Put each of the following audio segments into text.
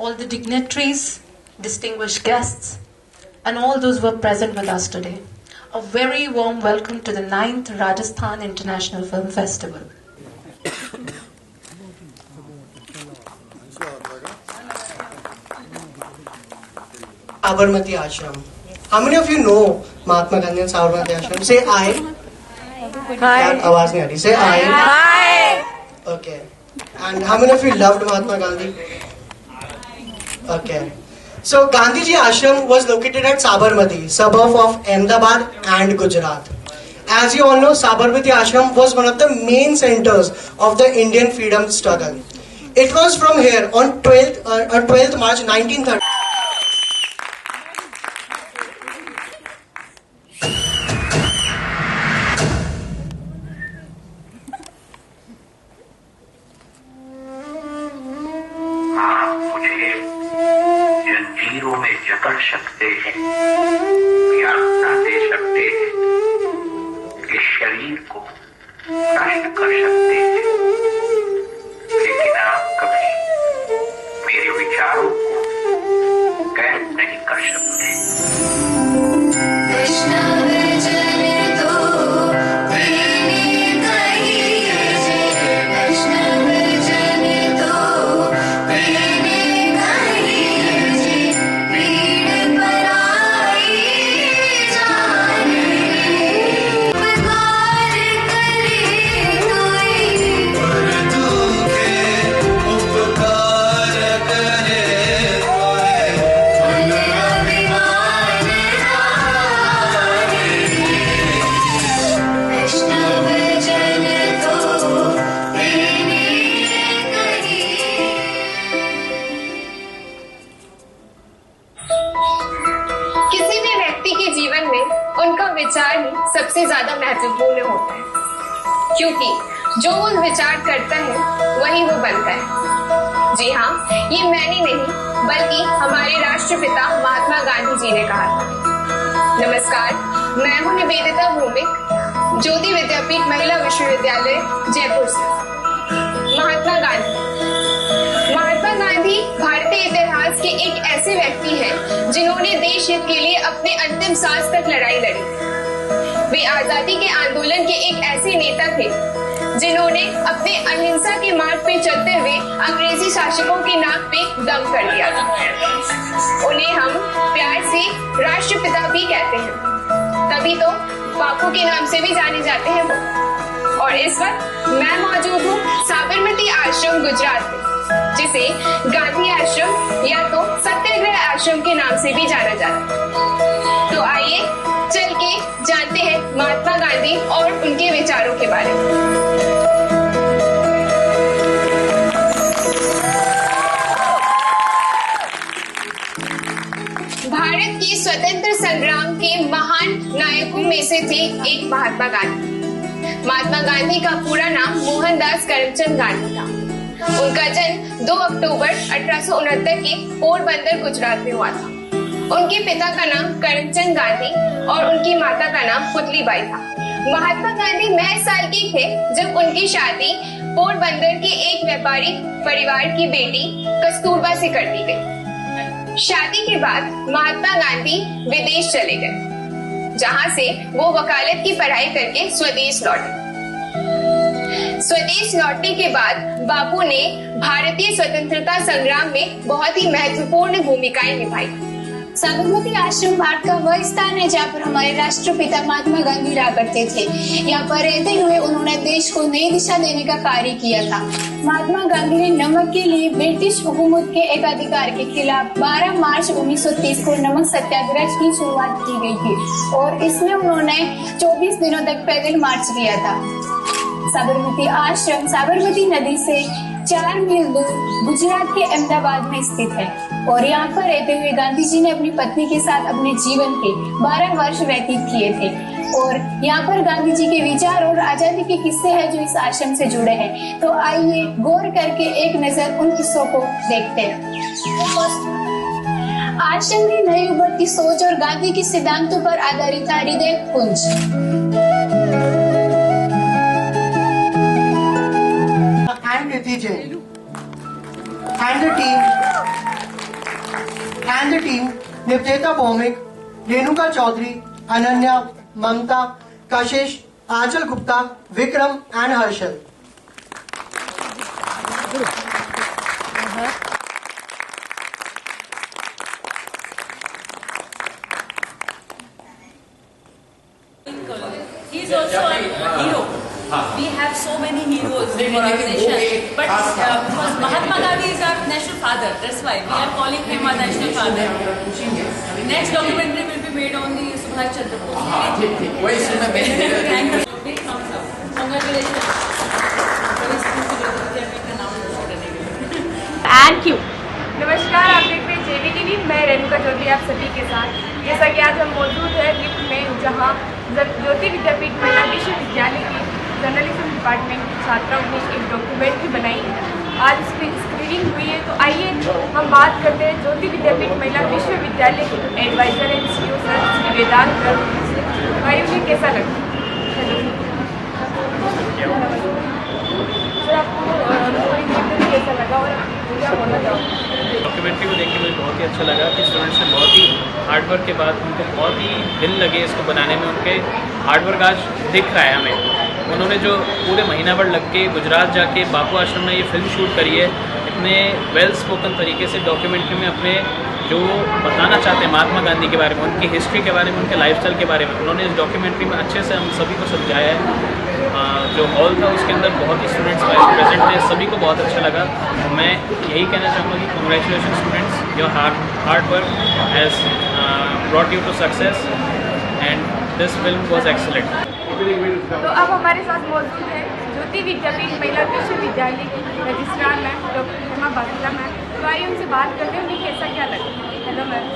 all the dignitaries, distinguished guests, and all those who are present with us today. A very warm welcome to the 9th Rajasthan International Film Festival. Sabarmati Ashram. How many of you know Mahatma Gandhi and Sabarmati Ashram? Say I. Hi. आवाज नहीं आ रही. Say I. Hi. Okay. And how many of you loved Mahatma Gandhi? Okay. So Gandhiji Ashram was located at Sabarmati, suburb of Ahmedabad and Gujarat. As you all know, Sabarmati Ashram was one of the main centers of the Indian freedom struggle. It was from here on 12th March 1930. जंजीरों में जकड़ सकते हैं या अपना दे सकते हैं कि शरीर को नष्ट कर सकते हैं, लेकिन आप कभी मेरे विचारों को कैद नहीं कर सकते। उनका विचार ही सबसे ज्यादा महत्वपूर्ण होता है, क्योंकि जो वो विचार करता है वही वो बनता है। जी हाँ, ये मैंने नहीं बल्कि हमारे राष्ट्रपिता महात्मा गांधी जी ने कहा था। नमस्कार, मैं हूँ निवेदिता भौमिक, ज्योति विद्यापीठ महिला विश्वविद्यालय जयपुर से। महात्मा गांधी भारतीय इतिहास के एक ऐसे व्यक्ति हैं जिन्होंने देश हित के लिए अपने अंतिम सांस तक लड़ाई लड़ी। वे आजादी के आंदोलन के एक ऐसे नेता थे जिन्होंने अपने अहिंसा के मार्ग पे चलते हुए अंग्रेजी शासकों की नाक पे दम कर दिया था। उन्हें हम प्यार से राष्ट्रपिता भी कहते हैं, तभी तो बापू के नाम से भी जाने जाते हैं वो। और इस वक्त मैं मौजूद हूँ साबरमती आश्रम गुजरात में, जिसे गांधी आश्रम या तो सत्याग्रह आश्रम के नाम से भी जाना जाता है। तो आइए चल के जानते हैं महात्मा गांधी और उनके विचारों के बारे में। भारत के स्वतंत्र संग्राम के महान नायकों में से थे एक महात्मा गांधी। महात्मा गांधी का पूरा नाम मोहनदास करमचंद गांधी था। उनका जन्म 2 अक्टूबर 1869 के पोरबंदर गुजरात में हुआ था। उनके पिता का नाम करमचंद गांधी और उनकी माता का नाम पुतलीबाई था। महात्मा गांधी महज साल के थे जब उनकी शादी पोरबंदर के एक व्यापारी परिवार की बेटी कस्तूरबा से कर दी गई। शादी के बाद महात्मा गांधी विदेश चले गए, जहां से वो वकालत की पढ़ाई करके स्वदेश लौटे। स्वदेश लौटने के बाद बापू ने भारतीय स्वतंत्रता संग्राम में बहुत ही महत्वपूर्ण भूमिकाएं निभाई। साबरमती आश्रम भारत का वह स्थान है जहाँ पर हमारे राष्ट्रपिता महात्मा गांधी रहा करते थे। यहाँ पर रहते हुए उन्होंने देश को नई दिशा देने का कार्य किया था। महात्मा गांधी ने नमक के लिए ब्रिटिश हुकूमत के एकाधिकार के खिलाफ 12 मार्च 1930 को नमक सत्याग्रह की शुरुआत की गई थी और इसमें उन्होंने 24 दिनों तक पैदल मार्च किया था। साबरमती आश्रम साबरमती नदी से 4 मील दूर गुजरात के अहमदाबाद में स्थित है और यहाँ पर रहते हुए गांधी जी ने अपनी पत्नी के साथ अपने जीवन के 12 वर्ष व्यतीत किए थे। और यहाँ पर गांधी जी के विचार और आजादी के किस्से हैं जो इस आश्रम से जुड़े हैं। तो आइए गौर करके एक नजर उन किस्सों को देखते हैं। आश्रम की नई उभरती सोच और गांधी के सिद्धांतों पर आधारित था हृदय कुंज। And Niti Jain and the team and the team, Nivjeta Bhaumik, Renuka Chaudhary, Ananya, Mamta, Kashish, Achal Gupta, Vikram and Harshal. He is also a hero. We have so many heroes in our nation, but because Mahatma Gandhi is our national father, that's why we are calling him our national father. Next documentary will be made on the Subhash Chandra Bose. Thank you. Big thumbs up. Congratulations. Thank you. नमस्कार, आप देख रहे हैं JV TV. मैं रेणुका चौधरी आप सभी के साथ। जैसा कि आज हम मौजूद है लिफ्ट में, जहां ज्योति विद्यापीठ महिला विश्वविद्यालय की जर्नलिज्म डिपार्टमेंट की छात्राओं ने एक डॉक्यूमेंट्री बनाई है। आज इसकी स्क्रीनिंग हुई है, तो आइए हम बात करते हैं ज्योति विद्यापीठ महिला विश्वविद्यालय के adviser and CEO sir Shri Vedant Garg से। भाई उन्हें कैसा लगा? सर आपको कैसा लगा और क्या बोलना चाहोगे? डॉक्यूमेंट्री को देख के मुझे बहुत ही अच्छा लगा कि स्टूडेंट्स ने बहुत ही हार्डवर्क के बाद उनको बहुत ही दिल लगे इसको बनाने में, उनके हार्डवर्क आज दिख रहा है हमें। उन्होंने जो पूरे महीना भर लग के गुजरात जाके बापू आश्रम में ये फिल्म शूट करी है, इतने वेल स्पोकन तरीके से डॉक्यूमेंट्री में अपने जो बताना चाहते हैं महात्मा गांधी के बारे में, उनकी हिस्ट्री के बारे में, उनके लाइफस्टाइल के बारे में, उन्होंने इस डॉक्यूमेंट्री में अच्छे से हम सभी को समझाया है। जो हॉल था उसके अंदर बहुत ही स्टूडेंट्स प्रेजेंट थे, सभी को बहुत अच्छा लगा। मैं यही कहना चाहूँगा कि congratulation students, your hard work has brought you to success and this film was excellent. तो अब हमारे साथ मौजूद है ज्योति विद्यापीठ महिला विश्वविद्यालय की रजिस्ट्रार मैम डॉक्टर हेमा बागला मैम। तो आइए उनसे बात करते हैं उन्हें कैसा क्या लगा। Hello ma'am.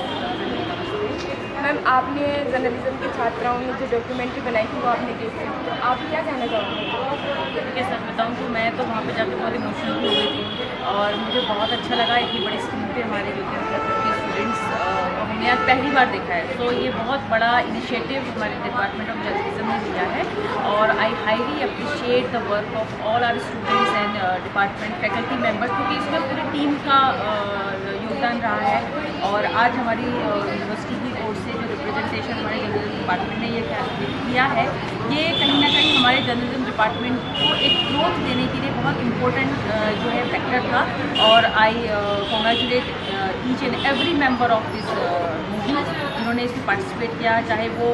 मैम, आपने जर्नलिज्म की छात्राओं ने जो डॉक्यूमेंट्री बनाई थी वो आपने देखी, तो आप क्या कहना चाहोगे? के साथ बताऊँ तो मैं तो वहाँ पे जाके बहुत इमोशनल हो गई थी और मुझे बहुत अच्छा लगा। इतनी बड़ी स्क्रीन पे हमारे स्टूडेंट्स को हमने आज पहली बार देखा है, तो ये बहुत बड़ा इनिशिएटिव हमारे डिपार्टमेंट ऑफ जर्नलिज्म ने लिया है और I highly appreciate the work of all our students and department faculty members, क्योंकि इसमें पूरी टीम का योगदान रहा है। और आज हमारी यूनिवर्सिटी की ओर से जो रिप्रेजेंटेशन हमारे जर्नलिज्म डिपार्टमेंट ने ये किया है, ये कहीं ना कहीं हमारे जर्नलिज्म डिपार्टमेंट को एक ग्रोथ देने के लिए बहुत इम्पोर्टेंट जो है फैक्टर था। और I congratulate each and every member of this movie जिन्होंने इसमें पार्टिसिपेट किया, चाहे वो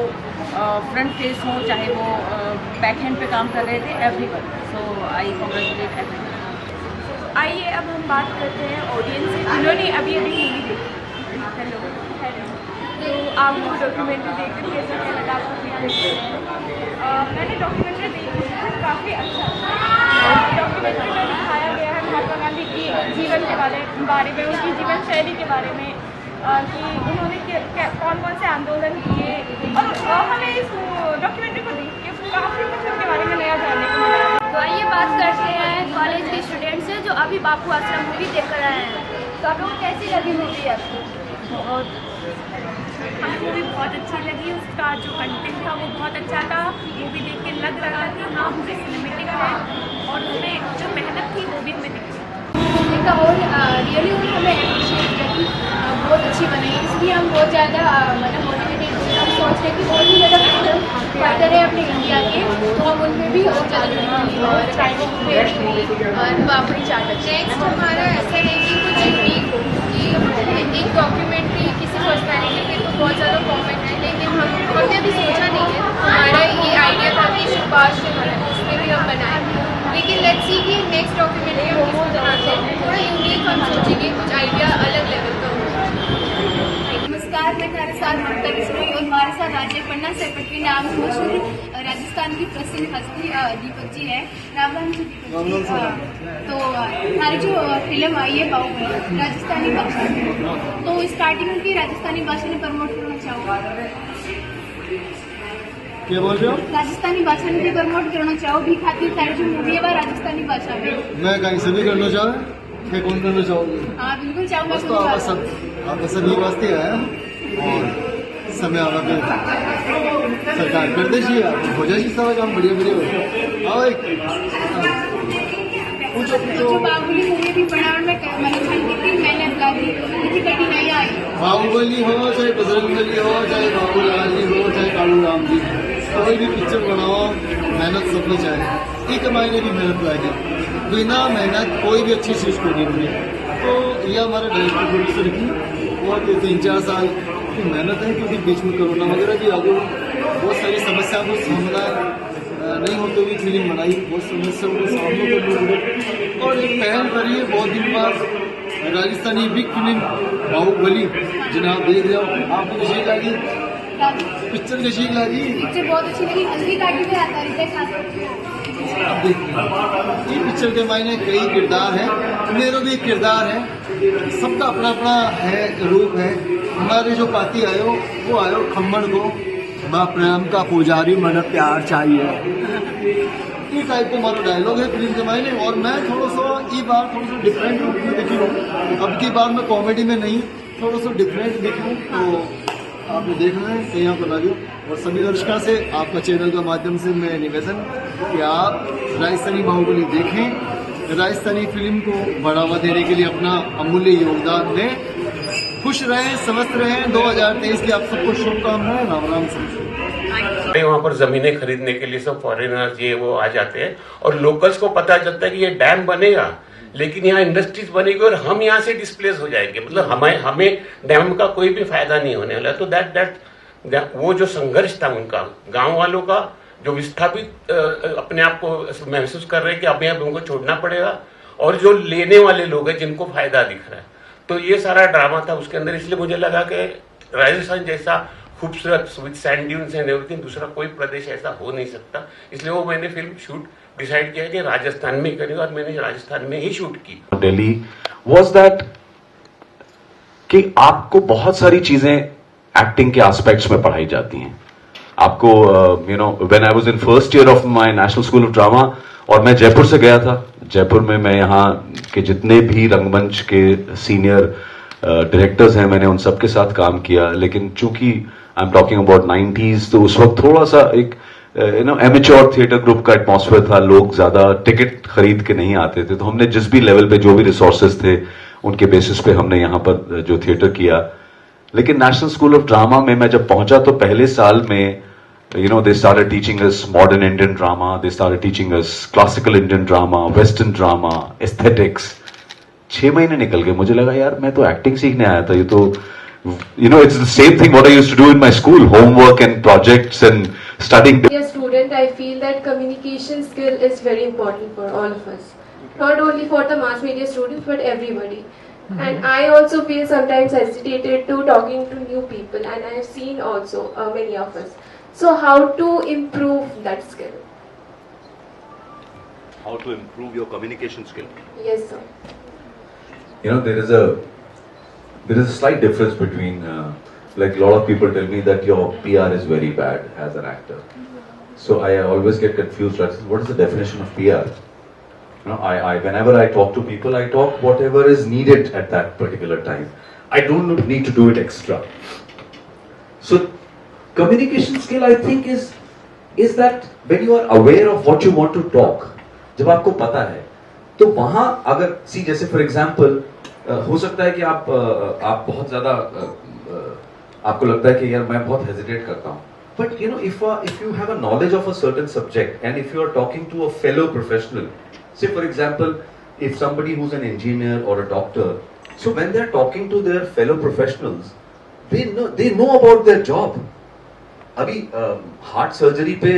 फ्रंट फेस हो, चाहे वो बैक हैंड पे काम कर रहे थे, everyone. So I congratulate everyone. आइए अब हम बात करते हैं ऑडियंस से जिन्होंने अभी मूवी देखी। हेलो। तो आपको डॉक्यूमेंट्री देखकर कैसा क्या लगा आपको? मैंने डॉक्यूमेंट्री देखी है, काफ़ी अच्छा डॉक्यूमेंट्री में दिखाया गया है महात्मा गांधी की जीवन के बारे में, उनकी जीवन शैली के बारे में, कि उन्होंने कौन कौन से आंदोलन किए, और हमें इस डॉक्यूमेंट्री को देख के काफ़ी कुछ उनके बारे में नया जानने को मिला। तो आइए बात करते हैं कॉलेज के स्टूडेंट से जो अभी बापू आश्रम मूवी देख कर आए हैं। तो आपको कैसी लगी मूवी? आपको हमें मूवी बहुत अच्छी लगी। उसका जो कंटेंट था वो बहुत अच्छा था। मूवी देख के लग रहा था कि हाँ मूवी सिनेमेटिक है और हमें जो मेहनत थी वो भी हमें दिखी। रियली हमें अप्रिशिएट करी, बहुत अच्छी बनी, इसलिए हम बहुत ज़्यादा मतलब मोटिवेटेड हुए। हम सोच रहे कि और भी ज़्यादा फ्रीडम फाइटर है अपने इंडिया के, तो हम उनमें भी और ज़्यादा और अपनी चार्ट। नेक्स्ट हमारा ऐसा है कि कुछ यूनिक हो कि एक डॉक्यूमेंट्री किसी पर्सनैलिटी पे तो बहुत ज़्यादा कॉमन है, लेकिन हमने अभी सोचा नहीं है। हमारा ये आइडिया था कि सुभाष उसमें भी हम बनाएं, लेकिन लेट्स सी कि नेक्स्ट डॉक्यूमेंट्री हम किस तरह से थोड़ा यूनिक हम सोचेंगे, कुछ आइडिया अलग लेवल का होगा। नमस्कार, मैं हमारे साथ ममता बिश्नोई और हमारे साथ राज्य पन्ना सेक्रेटरी नाम मशहूर राजस्थान की प्रसिद्ध हस्ती दीपक जी है। राम राम जी दीपक जी। तो हमारी जो फिल्म आई है बाहुबली राजस्थानी भाषा में, तो स्टार्टिंग की राजस्थानी भाषा में प्रमोट करना चाहूँगा। क्या बोल रहे हो? राजस्थानी भाषा में भी प्रमोट करना चाहो भी खातिर सारी जो मूवी है वह राजस्थानी भाषा में। मैं कहीं से भी करना चाहूँ, क्या कौन करना चाहोगे? हाँ बिल्कुल चाहूँगा। बस तो आप सभी वास्ते है और समय आवा फिर सरकार करते चाहिए, हो जाए सब काम बढ़िया बढ़िया हो। जो बाहुबली मूवी भी बनाने में मैंने मेहनत लगी, कठिनाइयाँ आई। बाहुबली हो, चाहे बजरंगबली हो, चाहे बाबूलाल जी हो, चाहे कालू राम जी, कोई भी पिक्चर बनाओ मेहनत सबने चाहे, एक महीने की मेहनत लगी, बिना मेहनत कोई भी अच्छी चीज को नहीं बनी। तो ये हमारे डायरेक्टर प्रोड्यूसर की और 3-4 साल की मेहनत है, क्योंकि बीच में कोरोना वगैरह भी आ गई, बहुत सारी समस्याओं को सामना नहीं होते हुए फिल्म बनाई, बहुत समस्याओं को सामना करना पड़ा और एक पहल करी है बहुत दिन बाद राजस्थानी बिग फिल्म बाहुबली, जिन्हें आप देख रहे हो। आपको कैसी लगी पिक्चर? कैसी लगी? मुझे बहुत अच्छी लगी, हल्दी काटी भी आता है। अब देखिए ये पिक्चर के मायने कई किरदार हैं, मेरा भी एक किरदार है, सबका अपना अपना है रूप है। हमारे जो पाती आयो वो आयो खम्मन को माँ प्रेम का पुजारी मन प्यार चाहिए, ये टाइप का हमारा डायलॉग है फिल्म के मायने। और मैं थोड़ा सा ये बार थोड़ा सा डिफरेंट रूप में दिखी हूँ, अब की बार मैं कॉमेडी में नहीं, थोड़ा सा डिफरेंट दिखूँ, तो आपने देखना है कहीं यहाँ पर लगे। और सभी दर्शकों से आपका चैनल के माध्यम से मैं निवेदन कि आप राजस्थानी बाहुबली देखें, राजस्थानी फिल्म को बढ़ावा देने के लिए अपना अमूल्य योगदान दें। खुश रहें, स्वस्थ रहें। 2023 की आप सबको शुभकामनाएं। राम राम से। वहाँ पर जमीनें खरीदने के लिए सब फॉरेनर्स ये वो आ जाते हैं और लोकल्स को पता चलता है कि ये डैम बनेगा, लेकिन यहाँ इंडस्ट्रीज बनेगी और हम यहाँ से डिस्प्लेस हो जाएंगे, मतलब हमें डैम का कोई भी फायदा नहीं होने वाला। तो दैट वो जो संघर्ष था उनका, गांव वालों का जो विस्थापित अपने आप को महसूस कर रहे हैं कि अब यहाँ उनको छोड़ना पड़ेगा, और जो लेने वाले लोग हैं जिनको फायदा दिख रहा है, तो ये सारा ड्रामा था उसके अंदर। इसलिए मुझे लगा कि राजस्थान जैसा खूबसूरत with sand dunes and everything दूसरा कोई प्रदेश ऐसा हो नहीं सकता, इसलिए वो मैंने फिल्म शूट डिसाइड किया कि राजस्थान में करेगा, और मैंने राजस्थान में ही शूट की। दिल्ली वाज दैट कि आपको बहुत सारी चीजें एक्टिंग के एस्पेक्ट्स में पढ़ाई जाती हैं। आपको you know when I was in first year of my national school of drama, और मैं जयपुर से गया था, जयपुर में मैं यहाँ के जितने भी रंगमंच के सीनियर डायरेक्टर्स हैं मैंने उन सब के साथ काम किया, लेकिन चूंकि I am talking about 90s, तो उस वक्त थोड़ा सा एक you know amateur theatre group का एटमॉस्फेयर था, लोग ज्यादा टिकट खरीद के नहीं आते थे, तो हमने जिस भी लेवल पे जो भी रिसोर्सेज थे उनके बेसिस पे हमने यहाँ पर जो थिएटर किया। लेकिन नेशनल स्कूल ऑफ ड्रामा में मैं जब पहुंचा तो पहले साल में you know they started teaching us modern Indian drama, they started teaching us classical Indian drama, western drama, aesthetics। 6 महीने निकल गए, मुझे लगा यार मैं तो एक्टिंग सीखने आया था, ये तो you know it's the same thing what I used to do in my school, homework and projects and studying. As a student, I feel that communication skill is very important for all of us, not only for the mass media students but everybody. And I also feel sometimes hesitated to talking to new people, and I have seen also many of us. So how to improve that skill? How to improve your communication skill? Yes, sir. You know, there is a slight difference between like a lot of people tell me that your PR is very bad as an actor. So I always get confused. What is the definition of PR? You know, whenever I talk to people, I talk whatever is needed at that particular time. I don't need to do it extra. So communication skill I think is that when you are aware of what you want to talk, जब आपको पता है तो वहां अगर जैसे for example हो सकता है कि आप बहुत ज्यादा आपको लगता है कि यार मैं बहुत हेजिटेट करता हूं, but you know if you have a knowledge of a certain subject and if you are talking to a fellow professional, say for example if somebody who's an engineer or a doctor, so when they're talking to their fellow professionals, they know about their job. अभी heart surgery पे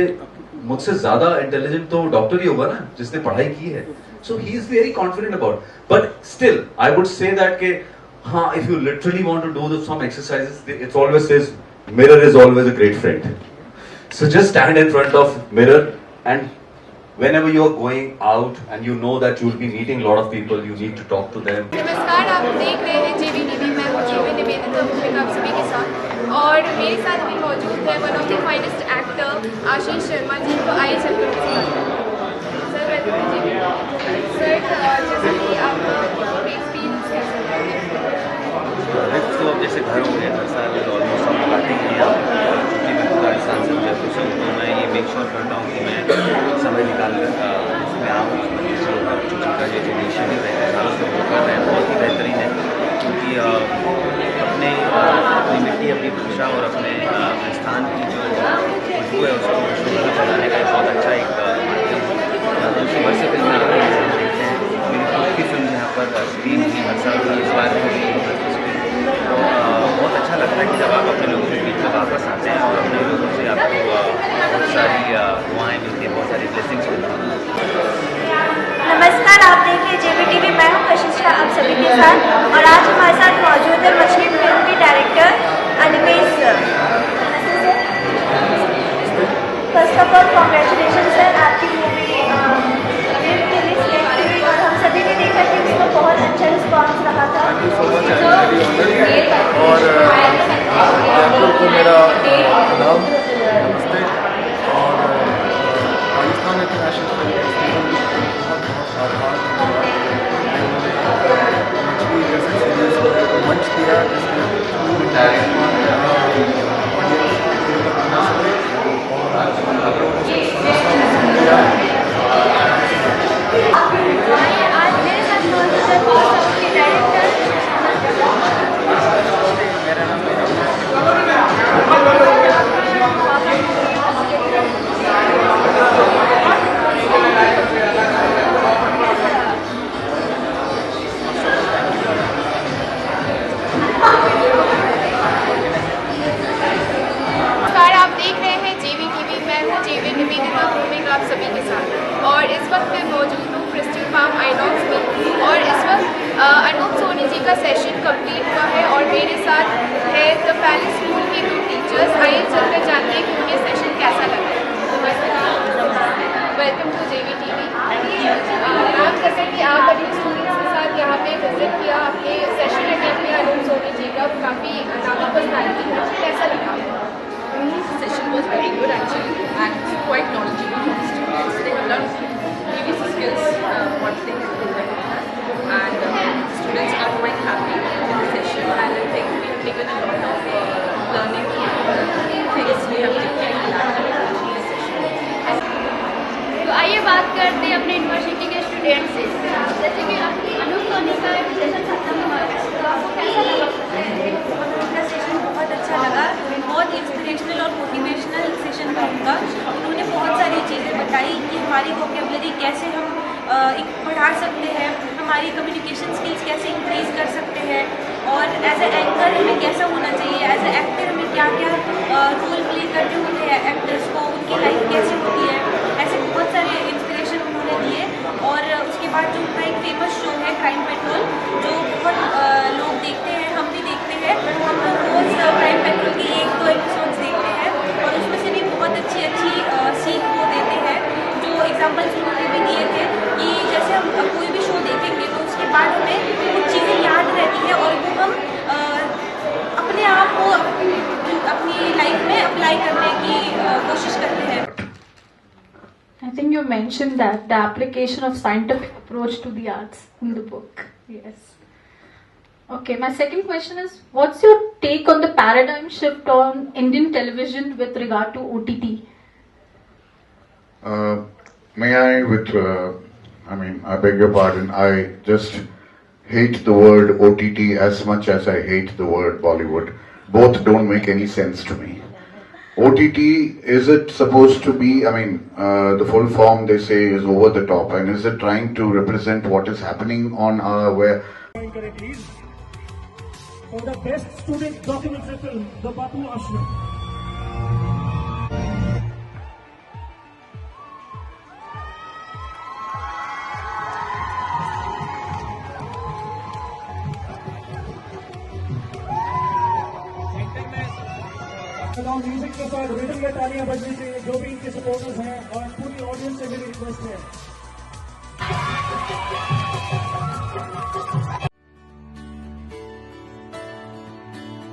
मुझसे ज्यादा intelligent तो doctor ही होगा ना जिसने पढ़ाई की है, so he is very confident about, but still I would say that के हाँ if you literally want to do some exercises, it's always says mirror is always a great friend, so just stand in front of mirror and whenever you are going out and you know that you will be meeting a lot of people, you need to talk to them. नमस्कार, आप देख रहे हैं JVTV, मैं हूँ JV Nivedita भूमिका आप सभी के साथ, और मेरे साथ अभी मौजूद है one of the finest actor Ashish Sharma ji, तो आइए चलकर उनसे बात करते हैं। सर वेलकम जी। सर जैसे कि आपका एक्सपीरियंस कैसा है? तो अब जैसे घर हो गए, हर साल ऑलमोस्ट हम लगाते ही हैं, क्योंकि मैं खुद राजस्थान से जयपुर से हूँ, तो मैं ये मेक श्योर करता हूँ कि मैं समय निकाल कर इसमें आऊँ। का जो इनिशिएटिव है उसको कर रहे हैं बहुत ही बेहतरीन है, क्योंकि अपने नमस्कार, आप देख रहे हैं JBTV। मैं हूं कशिशा आप सभी के साथ, और आज हमारे साथ मौजूद है मछली फिल्म के director Animesh sir. First of all congratulation sir, आपकी मूवी रिलीज हुई और हम सभी ने देखा कि उसको बहुत अच्छा रिस्पॉन्स रहा था। और आपको मेरा नाम नमस्ते, और राजस्थान इंटरनेशनल फिल्म फेस्टिवल बहुत आभार मछली जैसे सीरीज को मंच दिया आप सभी के साथ। और इस वक्त मैं मौजूद हूँ क्रिस्टल फार्म आइनॉक्स में, और इस वक्त अनूप सोनी जी का सेशन कंप्लीट हुआ है और मेरे साथ है द पैलेस स्कूल के 2 टीचर्स। आइए चलकर जानते हैं कि उनके सेशन कैसा लगा। Welcome to JBTV। मैम, जैसे कि आप अपने स्टूडेंट्स के साथ यहाँ पे विजिट किया, आपने सेशन अटेंड किया अनूप सोनी जी का, काफ़ी नामी पर्सनैलिटी है, कैसा लगा? Session was very good actually, and quite knowledgeable for the students. They have learned previous skills, what they have learned, and students are quite happy with the session, and I think we have taken a lot of learning things we have taken in the session. तो आइए बात करते हैं अपने university के student से। जैसे कि अनूप सोनी का सेशन खत्म हुआ है, तो आपको कैसा लगा? उनका सेशन बहुत अच्छा लगा, बहुत इंस्पिरेशनल और मोटिवेशनल सेशन था उनका। उन्होंने बहुत सारी चीज़ें बताई कि हमारी वोकेबलरी कैसे हम बढ़ा सकते हैं, हमारी कम्युनिकेशन स्किल्स कैसे इंक्रीज कर सकते हैं, और एज ए एंकर हमें कैसा होना चाहिए, एज ए एक्टर हमें क्या क्या रोल प्ले करने होते हैं एक्टर्स को, उनकी लाइफ कैसे होती है, ऐसे बहुत सारे इंस्पिरेशन उन्होंने दिए। और उसके बाद जो उनका एक फेमस शो है क्राइम पेट्रोल, जो बहुत लोग देखते हैं, हम भी देखते हैं, हम रोज़ क्राइम पेट्रोल के 1-2 एपिसोड्स देखते हैं, और उसमें से भी बहुत अच्छी सीख वो देते हैं। जो एग्जाम्पल्स उन्होंने भी दिए थे कि जैसे हम कोई भी शो देखेंगे तो उसके बाद हमें कुछ चीज़ें याद रहती है, और वो हम अपने आप को अपनी लाइफ में अप्लाई करने की कोशिश करते हैं। I think you mentioned that the application of scientific approach to the arts in the book. Yes. Okay, my second question is, what's your take on the paradigm shift on Indian television with regard to OTT? May I beg your pardon, I just hate the word OTT as much as I hate the word Bollywood. Both don't make any sense to me. OTT, is it supposed to be, the full form they say is over the top, and is it trying to represent what is happening on where... Please, for the best student documentary film, The Bapu Ashram. Music के साथ rhythm में तालियां बजनी चाहिए, जो भी इनके supporters हैं, और पूरी ऑडियंस से मेरी रिक्वेस्ट है।